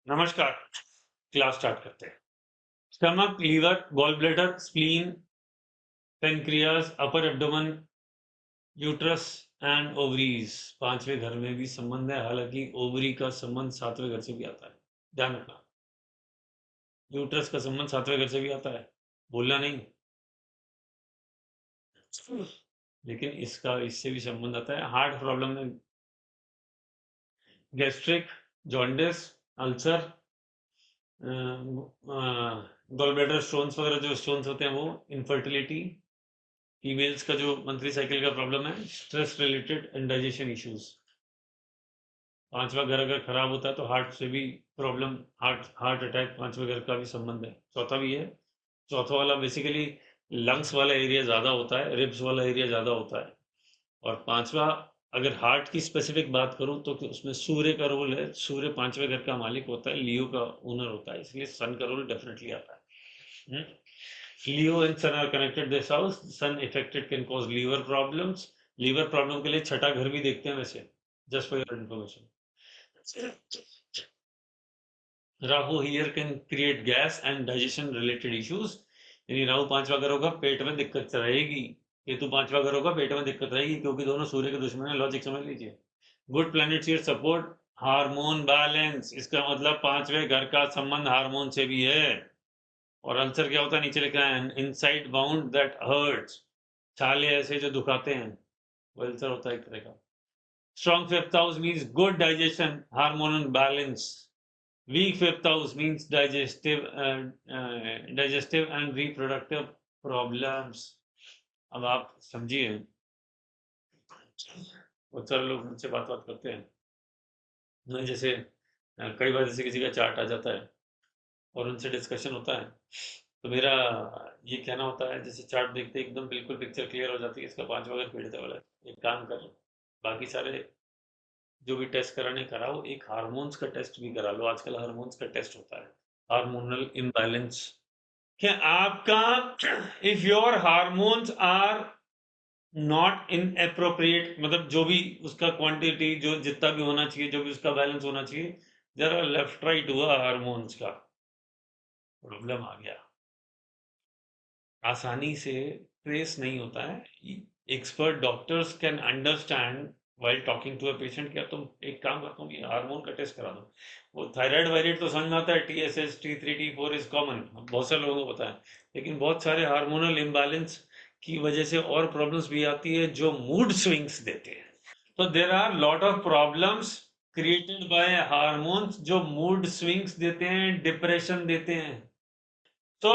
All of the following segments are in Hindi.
नमस्कार। क्लास स्टार्ट करते हैं। Stomach, liver, gall bladder, spleen, pancreas, upper abdomen, uterus and ovaries. पांचवें घर में भी संबंध है, हालांकि ओवरी का संबंध सातवें घर से भी आता है। ध्यान रखना, यूट्रस का संबंध सातवें घर से भी आता है, भूलना नहीं। लेकिन इसका इससे भी संबंध आता है। हार्ट प्रॉब्लम में gastric, jaundice, ulcer, gall bladder stones वगैरह, जो स्टोन्स होते हैं वो, इनफर्टिलिटी, फीमेल्स का जो मंथली साइकिल का प्रॉब्लम है, stress related and digestion issues. पांचवा घर अगर खराब होता है तो हार्ट से भी प्रॉब्लम, हार्ट हार्ट अटैक पांचवे घर का भी संबंध है। चौथा भी है। चौथा वाला बेसिकली लंग्स वाला एरिया ज्यादा होता है, रिब्स वाला एरिया ज्यादा होता है। और पांचवा, अगर हार्ट की स्पेसिफिक बात करूं तो उसमें सूर्य का रोल है। सूर्य पांचवे घर का मालिक होता है, लियो का ओनर होता है, इसलिए सन का रोल डेफिनेटली आता है। हम्म? Leo and Sun are connected this house. Sun affected can cause liver problems. Liver problem के लिए छठा घर भी देखते हैं वैसे, just for your information. Rahu here can create gas and digestion related issues. यानी राहु पांचवा घर होगा, पेट में दिक्कत रहेगी। केतु पांचवा घर होगा, पेट में दिक्कत रहेगी, क्योंकि दोनों सूर्य के दुश्मन है। लॉजिक समझ लीजिए। Good planets here support hormone balance. इसका मतलब पांचवे घर का संबंध हार्मोन से भी है। और आंसर क्या होता है, नीचे लिखा है, इनसाइड बाउंड दैट हर्ट्स। छाले ऐसे जो दुखाते हैं, वो अल्सर होता है एक तरह का। Strong fifth house means good digestion, hormonal balance. Weak fifth house means digestive and reproductive problems. अब आप समझिए, बहुत सारे लोग मुझसे बात बात करते हैं, जैसे कई बार जैसे किसी का चार्ट आ जाता है और उनसे डिस्कशन होता है, तो मेरा ये कहना होता है, जैसे चार्ट देखते ही एकदम बिल्कुल पिक्चर क्लियर हो जाती है, इसका पांचवा घर पीड़ित वाला है। एक काम कर, बाकी सारे जो भी टेस्ट कराने कराओ, एक हार्मोन्स का टेस्ट भी करा लो। आजकल हार्मोन्स का टेस्ट होता है, हार्मोनल इम्बैलेंस। क्या आपका, if your hormones are not in appropriate, मतलब जो भी उसका क्वांटिटी, जो जितना भी होना चाहिए, जो भी उसका बैलेंस होना चाहिए, जरा लेफ्ट राइट हुआ हार्मोन्स का, प्रॉब्लम आ गया, आसानी से ट्रेस नहीं होता है। Expert doctors can understand while talking to a patient, क्या तुम एक काम करता हूँ, ये हार्मोन का टेस्ट करा दो। वो थायराइड वायराइड तो समझ में आता है, TSH, T3, T4 is common, बहुत सारे लोगों को पता है। लेकिन बहुत सारे हार्मोनल इम्बैलेंस की वजह से और प्रॉब्लम्स भी आती है, जो मूड स्विंग्स देते हैं। तो there are lot of problems created by hormones, जो मूड स्विंग्स देते हैं, डिप्रेशन देते हैं। तो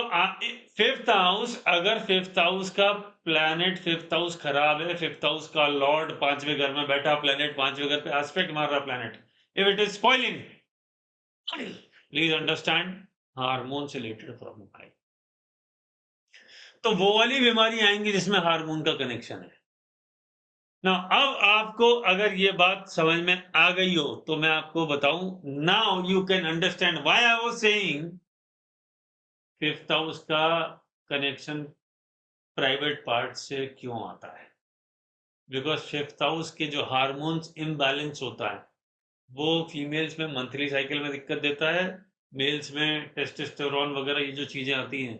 फिफ्थ हाउस, अगर फिफ्थ हाउस का प्लैनेट, फिफ्थ हाउस खराब है, फिफ्थ हाउस का लॉर्ड पांचवें घर में बैठा प्लैनेट, पांचवें घर पे एस्पेक्ट मार रहा planet, if it is spoiling, please understand, hormone से रिलेटेड प्रॉब्लम आएगी। तो वो वाली बीमारी आएंगी जिसमें हार्मोन का कनेक्शन है ना। अब आपको अगर ये बात समझ में आ गई हो तो मैं आपको बताऊं, now you can understand why I was saying fifth house का कनेक्शन प्राइवेट पार्ट से क्यों आता है। बिकॉज फिफ्थ हाउस के जो हार्मोन्स इम्बैलेंस होता है, वो फीमेल्स में मंथली साइकिल में दिक्कत देता है, मेल्स में टेस्टोस्टेरोन वगैरह ये जो चीजें आती हैं,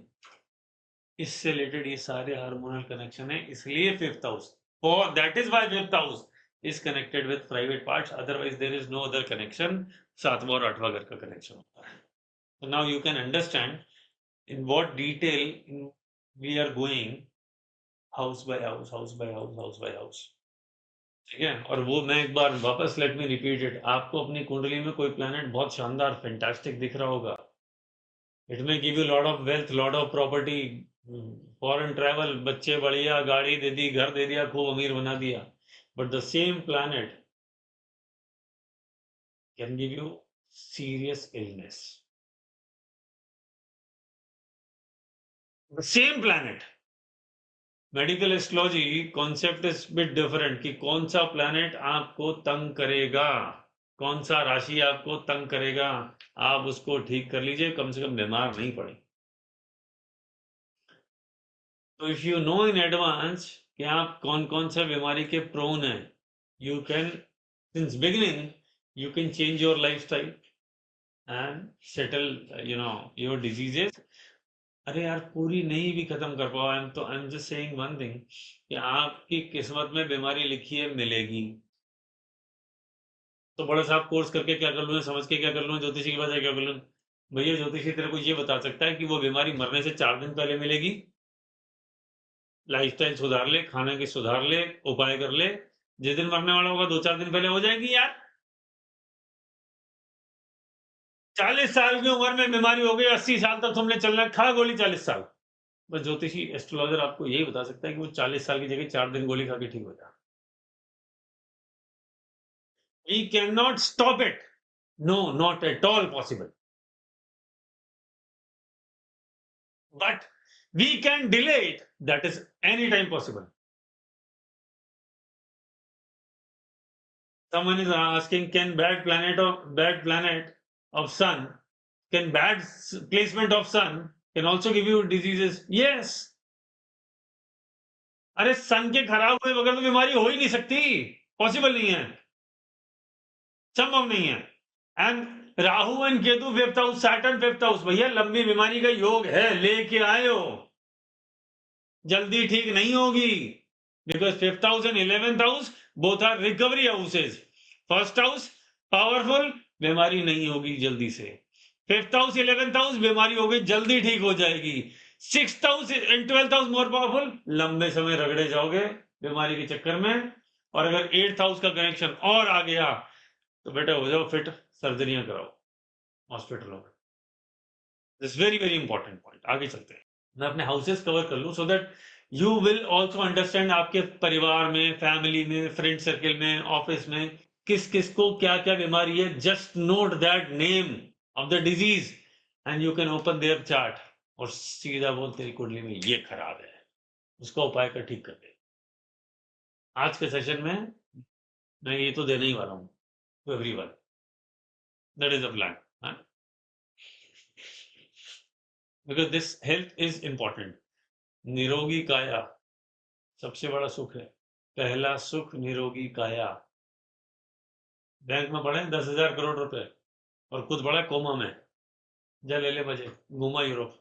इससे रिलेटेड ये सारे हार्मोनल कनेक्शन है। इसलिए fifth house, for that is why fifth house is connected with private parts, otherwise there is no other connection. सातवां और आठवां घर का कनेक्शन होता है। So now you can understand in what detail we are going, house by house, house by house, house by house। ठीक है। और वो मैं एक बार वापस, लेट मी रिपीट इट, आपको अपनी कुंडली में कोई प्लैनेट बहुत शानदार फैंटास्टिक दिख रहा होगा, इट में give you lot of wealth, lot of property, foreign travel, बच्चे बढ़िया, गाड़ी दे दी, घर दे दिया, खूब अमीर बना दिया, but the same planet can give you serious illness. The same planet. Medical astrology concept is bit different, कि कौन सा प्लैनेट आपको तंग करेगा, कौन सा राशि आपको तंग करेगा, आप उसको ठीक कर लीजिए, कम से कम बीमार नहीं पड़े। तो if you know in advance कि आप कौन कौन सा बीमारी के प्रोन हैं, you can, since beginning, you can change your life style. And settle your diseases. अरे यार, पूरी नहीं भी खत्म कर पाओ, I am just saying one thing कि आपकी किस्मत में बीमारी लिखी है, मिलेगी। तो बड़ा साहब कोर्स करके क्या कर लूँ, समझ के क्या कर लूँ, ज्योतिषी के पास जाके क्या कर लूँ? भैया, ज्योतिषी तेरे को ये बता सकता है कि वो बीमारी मरने से 4 दिन पहले मिलेगी। लाइफस्टाइल सुधार ले, खाने की सुधार ले, उपाय कर ले, जिस दिन मरने वाला होगा 2-4 दिन पहले हो जाएगी यार। 40 साल की उम्र में बीमारी हो गई, 80 साल तक तुमने चलना, खा गोली 40 साल। बस ज्योतिषी एस्ट्रोलॉजर आपको यही बता सकता है कि वो 40 साल की जगह 4 दिन गोली खा के ठीक हो जाए। We can not stop it. No, not at all possible. But we can delay it, that is any time possible. Someone is asking, can bad planet of sun, can placement of sun can also give you diseases? Yes. अरे सन के खराब हुए बगैर तो बीमारी हो ही नहीं सकती, पॉसिबल नहीं है, संभव नहीं है। And Rahu and Ketu fifth house, Saturn fifth house, भैया लंबी बीमारी का योग है, लेके आयो, जल्दी ठीक नहीं होगी। Because fifth house and 11th house both are recovery houses. First house powerful, बीमारी नहीं होगी जल्दी से। फिफ्थ हाउस 11th हाउस, बीमारी होगी जल्दी ठीक हो जाएगी। Sixth house and 12th house more powerful, लंबे समय रगड़े जाओगे बीमारी के चक्कर में। और अगर 8th हाउस का कनेक्शन और आ गया तो बेटा हो जाओ फिट, सर्जरियां कराओ हॉस्पिटलों में। This very very important point, आगे चलते हैं। मैं अपने हाउसेस कवर कर लूं so that you will also understand आपके परिवार में, फैमिली में, फ्रेंड सर्किल में, ऑफिस में किस किस को क्या क्या बीमारी है। Just note that name of the disease and you can open their chart और सीधा बोल तेरी कुंडली में ये खराब है, उसका उपाय कर ठीक कर दे। आज के सेशन में मैं ये तो देने ही वाला हूँ to everyone. That is a plan, because this health is important. निरोगी काया सबसे बड़ा सुख है। पहला सुख निरोगी काया। बैंक में पड़े 10,000 करोड़ रुपए और खुद बड़ा कोमा में, जा ले ले मजे, घूमा यूरोप।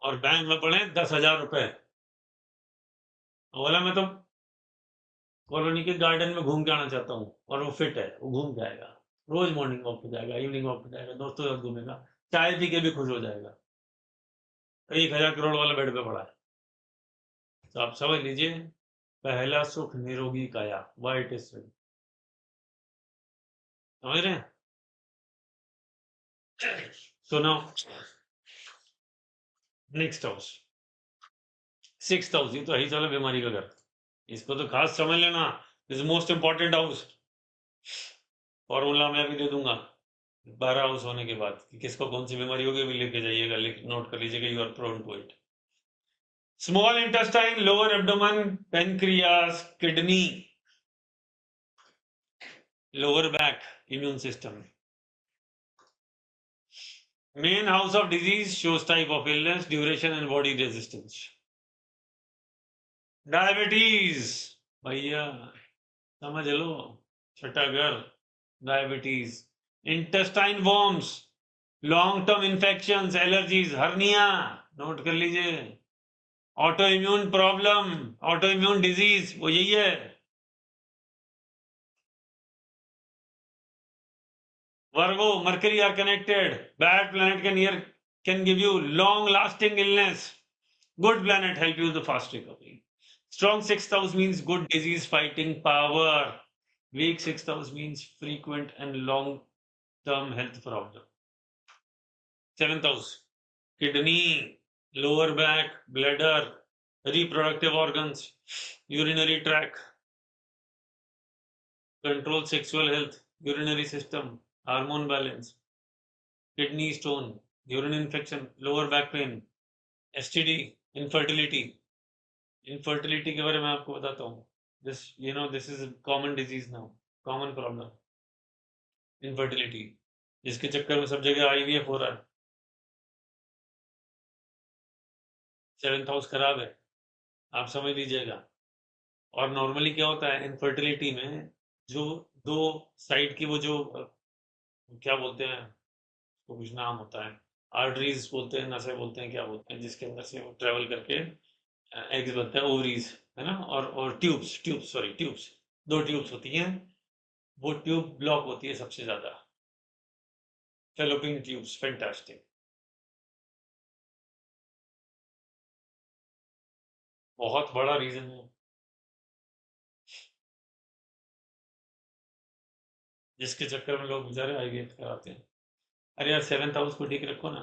और बैंक में पड़े 10,000 रुपए, बोला मैं तो कॉलोनी के गार्डन में घूम के आना चाहता हूँ, और वो फिट है, वो घूम के आएगा, रोज मॉर्निंग वॉक पे जाएगा, इवनिंग वॉक पे जाएगा, दोस्तों के साथ घूमेगा, चाय पी के भी खुश हो जाएगा। 1,000 करोड़ वाला बेड पे पड़ा है। तो आप समझ लीजिए, पहला सुख निरोगी काया, वाइट इज, समझ रहे हैं? So now next house, six house, ये तो है ही साला बीमारी का घर। इसको तो खास समझ लेना, is most important house. Formula मैं भी दे दूंगा 12 हाउस होने के बाद कि किसको कौन सी बीमारी होगी, भी लेके जाइएगा, नोट कर लीजिएगा, you are prone to it. Small intestine, lower abdomen, pancreas, kidney, lower back, immune system. Main house of disease shows type of illness, duration and body resistance. Diabetes, भैया समझ लो, छठा घर, diabetes. Intestine worms, long term infections, allergies, hernia, note कर लीजिए। Auto immune problem, auto immune disease, वो यही है। Virgo, Mercury are connected, bad planet can give you long lasting illness, good planet help you the fast recovery. Strong sixth house means good disease fighting power, weak sixth house means frequent and long term health problem. Seventh house, kidney, lower back, bladder, reproductive organs, urinary tract, control sexual health, urinary system, hormone balance, kidney stone, urine infection, lower back pain, STD, infertility. Infertility के बारे में आपको बताता हूँ। This is common disease now, common problem, infertility, जिसके चक्कर में सब जगह IVF हो रहा है। सेवेंथ हाउस खराब है, आप समझ लीजिएगा। और नॉर्मली क्या होता है इनफर्टिलिटी में, जो दो साइड की वो जो क्या बोलते हैं, वो कुछ नाम होता है, आर्टरीज बोलते हैं, नसें बोलते हैं, क्या बोलते हैं, जिसके अंदर से वो ट्रेवल करके एग्स बनता है, ओवरीज, है ना, और ट्यूब्स, सॉरी ट्यूब्स, दो ट्यूब्स होती हैं, वो ट्यूब ब्लॉक होती है सबसे ज्यादा, फेलोपियन ट्यूब्स, फैंटास्टिक। बहुत बड़ा रीजन है, जिसके चक्कर में लोग बेचारे आईवीएफ कराते हैं। अरे यार, सेवेंथ हाउस को ठीक रखो ना,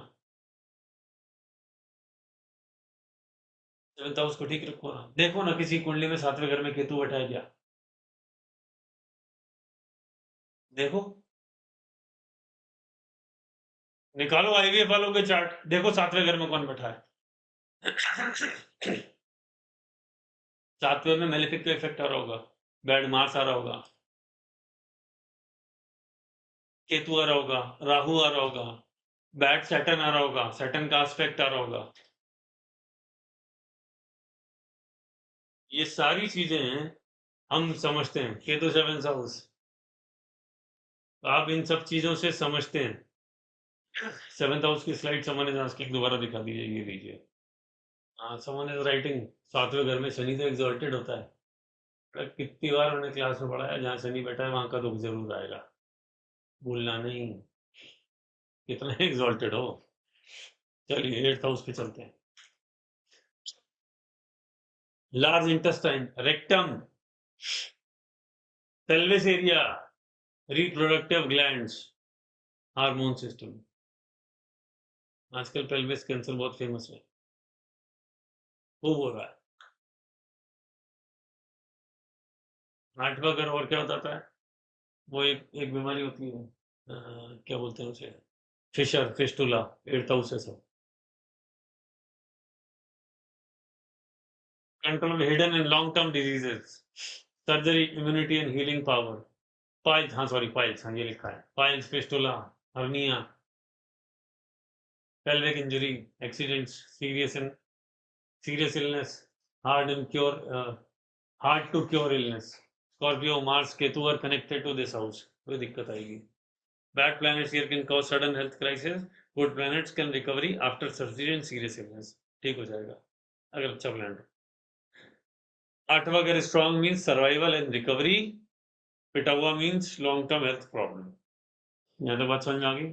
सेवेंथ हाउस को ठीक रखो ना, देखो ना किसी कुंडली में सातवें घर में केतु बैठा है क्या, देखो, निकालो आईवीएफ वालों के चार्ट, देखो सातवें घर में कौन बैठा है। सातवें में मेलेफिक का इफेक्ट आ रहा होगा, बैड मार्स आ रहा होगा, केतु आ रहा होगा, राहु आ रहा होगा, बैड सैटर्न आ रहा होगा, सैटर्न का एस्पेक्ट आ रहा होगा। ये सारी चीजें हम समझते हैं, केतु सेवन हाउस, आप इन सब चीजों से समझते हैं। सेवेंथ हाउस की स्लाइड समन इज आस्किंग, दोबारा दिखा दीजिए, ये लीजिए। हाँ, समन इज राइटिंग, सातवें घर में शनि तो एग्जॉल्टेड होता है। कितनी बार मैंने क्लास में पढ़ा है, जहाँ शनि बैठा है वहां का दुख जरूर आएगा, भूलना नहीं, कितना एग्जॉल्टेड हो। चलिए एट्थ हाउस पे चलते हैं। Large intestine, rectum, pelvis area, reproductive glands, hormone system. आजकल पेल्विस कैंसर बहुत फेमस है, वो हो रहा है। आठवां घर और क्या बताता है, वो एक एक बीमारी होती है, क्या बोलते हैं उसे, फिशर फिस्टुला, एट्थ हाउस है सब। Control hidden and long term diseases, surgery, immunity and healing power, piles, हाँ सॉरी पाइल्स, हाँ ये लिखा है, piles, fistula, hernia, pelvic injury, accidents, serious illness, hard and cure, hard to cure illness. Scorpio, Mars, Ketu are connected to this house, कोई दिक्कत आएगी। Bad planets here can cause sudden health crisis. Good planets can recovery after surgery and serious illness. ठीक हो जाएगा अगर अच्छा प्लान। आठवां अगर strong means survival and recovery, पिटा हुआ means long term health problem. यहाँ तो बात समझ में आ गई।